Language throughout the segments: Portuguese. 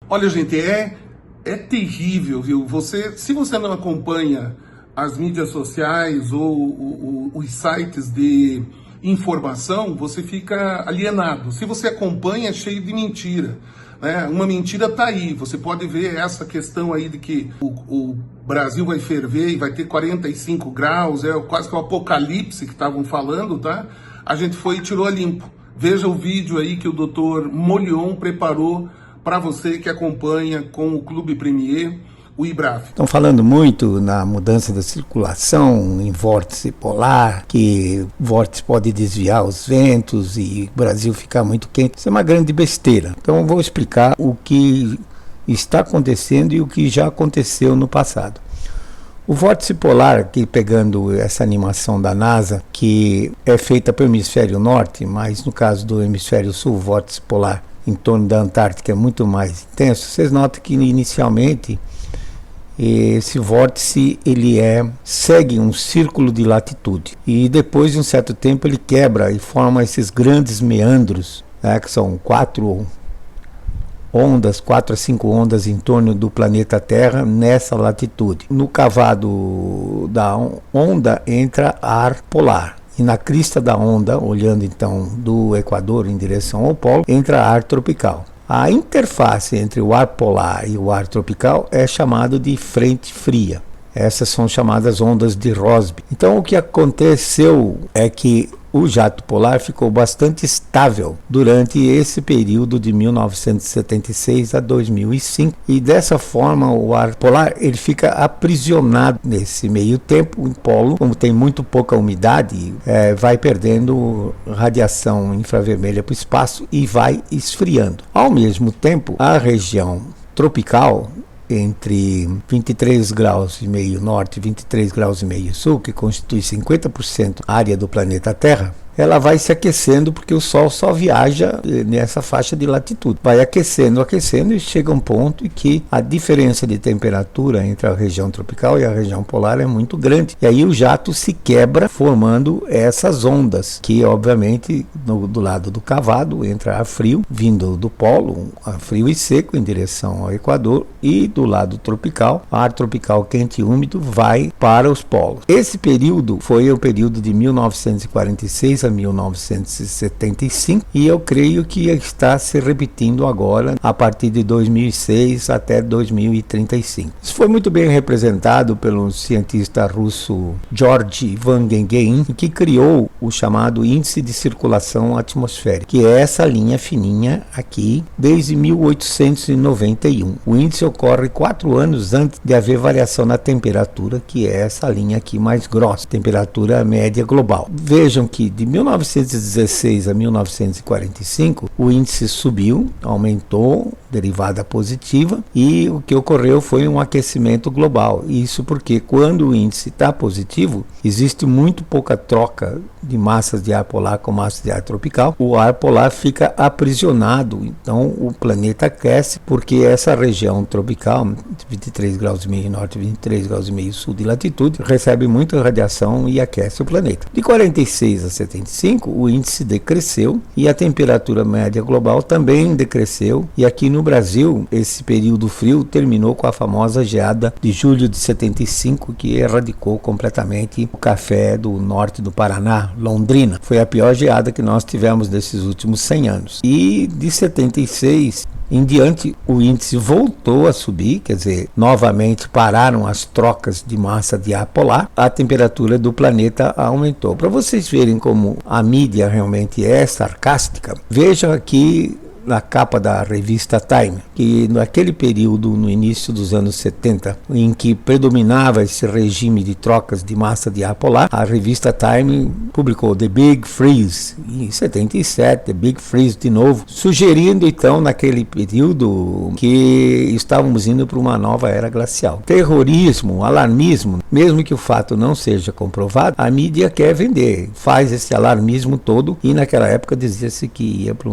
Olha, gente, é terrível, viu? Se você não acompanha as mídias sociais ou os sites de informação, você fica alienado. Se você acompanha, é cheio de mentira, né? Uma mentira tá aí. Você pode ver essa questão aí de que o Brasil vai ferver e vai ter 45 graus, é quase que o apocalipse que estavam falando, tá? A gente foi e tirou a limpo. Veja o vídeo aí que o Dr. Molion preparou para você que acompanha com o Clube Premier, o IBRAF. Estão falando muito na mudança da circulação, em vórtice polar, que o vórtice pode desviar os ventos e o Brasil ficar muito quente. Isso é uma grande besteira. Então eu vou explicar o que está acontecendo e o que já aconteceu no passado. O vórtice polar, aqui pegando essa animação da NASA, que é feita pelo hemisfério norte, mas no caso do hemisfério sul, o vórtice polar em torno da Antártica é muito mais intenso. Vocês notam que inicialmente esse vórtice segue um círculo de latitude e depois de um certo tempo ele quebra e forma esses grandes meandros, né, que são 4 a 5 ondas em torno do planeta Terra nessa latitude. No cavado da onda entra ar polar. E na crista da onda, olhando então do Equador em direção ao polo, entra ar tropical. A interface entre o ar polar e o ar tropical é chamado de frente fria. Essas são chamadas ondas de Rossby. Então o que aconteceu é que o jato polar ficou bastante estável durante esse período de 1976 a 2005 e dessa forma o ar polar ele fica aprisionado nesse meio tempo. O polo, como tem muito pouca umidade, vai perdendo radiação infravermelha para o espaço e vai esfriando. Ao mesmo tempo, a região tropical entre 23 graus e meio norte e 23 graus e meio sul, que constitui 50% área do planeta Terra, ela vai se aquecendo porque o Sol só viaja nessa faixa de latitude. Vai aquecendo, aquecendo e chega um ponto em que a diferença de temperatura entre a região tropical e a região polar é muito grande. E aí o jato se quebra formando essas ondas, que obviamente do lado do cavado entra ar frio, vindo do polo, ar frio e seco em direção ao Equador, e do lado tropical, ar tropical quente e úmido vai para os polos. Esse período foi o período de 1946 a 1975 e eu creio que está se repetindo agora a partir de 2006 até 2035. Isso foi muito bem representado pelo cientista russo Georgy Van Gagarin, que criou o chamado índice de circulação atmosférica, que é essa linha fininha aqui desde 1891. O índice ocorre 4 anos antes de haver variação na temperatura, que é essa linha aqui mais grossa, temperatura média global. Vejam que de 1916 a 1945, o índice subiu, aumentou, derivada positiva, e o que ocorreu foi um aquecimento global. Isso porque quando o índice está positivo, existe muito pouca troca de massas de ar polar com massas de ar tropical. O ar polar fica aprisionado, então o planeta aquece porque essa região tropical, 23 graus e meio norte, 23 graus e meio sul de latitude, recebe muita radiação e aquece o planeta. De 46 a 75, o índice decresceu e a temperatura média global também decresceu, e aqui no Brasil, esse período frio terminou com a famosa geada de julho de 75, que erradicou completamente o café do norte do Paraná, Londrina. Foi a pior geada que nós tivemos nesses últimos 100 anos. E de 76 em diante, o índice voltou a subir, quer dizer, novamente pararam as trocas de massa de ar polar, a temperatura do planeta aumentou. Para vocês verem como a mídia realmente é sarcástica, vejam aqui na capa da revista Time, que naquele período, no início dos anos 70, em que predominava esse regime de trocas de massa de ar polar, a revista Time publicou The Big Freeze, em 77, The Big Freeze de novo, sugerindo então naquele período que estávamos indo para uma nova era glacial. Terrorismo, alarmismo, mesmo que o fato não seja comprovado, a mídia quer vender, faz esse alarmismo todo, e naquela época dizia-se que ia para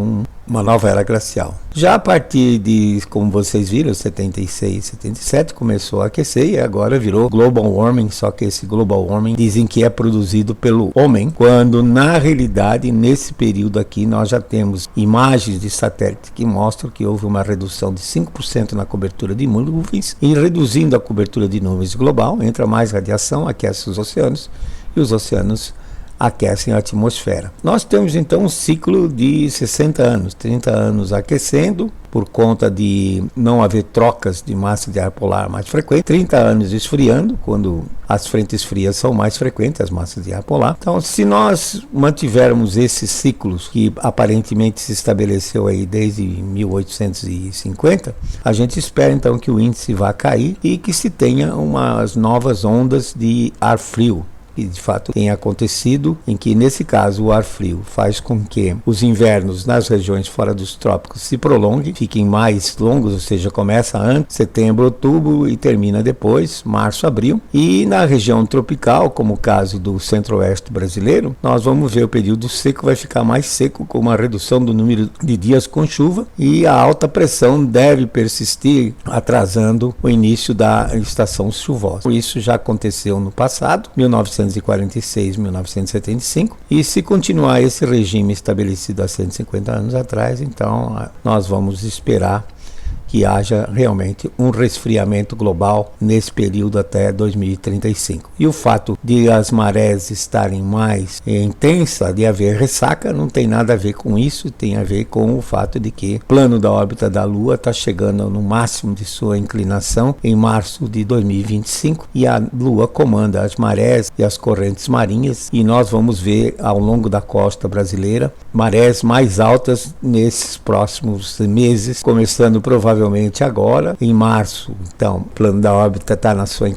uma nova era glacial. Já a partir de, como vocês viram, 76, 77, começou a aquecer e agora virou global warming, só que esse global warming dizem que é produzido pelo homem, quando na realidade, nesse período aqui, nós já temos imagens de satélite que mostram que houve uma redução de 5% na cobertura de nuvens, e reduzindo a cobertura de nuvens global, entra mais radiação, aquece os oceanos, e os oceanos aquecem a atmosfera. Nós temos então um ciclo de 60 anos, 30 anos aquecendo, por conta de não haver trocas de massa de ar polar mais frequentes, 30 anos esfriando, quando as frentes frias são mais frequentes, as massas de ar polar. Então, se nós mantivermos esses ciclos, que aparentemente se estabeleceu aí desde 1850, a gente espera então que o índice vá cair e que se tenha umas novas ondas de ar frio, que de fato tem acontecido, em que nesse caso o ar frio faz com que os invernos nas regiões fora dos trópicos se prolonguem, fiquem mais longos, ou seja, começa antes, setembro, outubro e termina depois, março, abril. E na região tropical, como o caso do centro-oeste brasileiro, nós vamos ver o período seco vai ficar mais seco, com uma redução do número de dias com chuva, e a alta pressão deve persistir, atrasando o início da estação chuvosa. Isso já aconteceu no passado, 1946, 1975, e se continuar esse regime estabelecido há 150 anos atrás, então nós vamos esperar que haja realmente um resfriamento global nesse período até 2035. E o fato de as marés estarem mais intensas, de haver ressaca, não tem nada a ver com isso, tem a ver com o fato de que o plano da órbita da Lua está chegando no máximo de sua inclinação em março de 2025, e a Lua comanda as marés e as correntes marinhas, e nós vamos ver ao longo da costa brasileira marés mais altas nesses próximos meses, começando provavelmente agora, em março. Então, o plano da órbita está na sua inclinação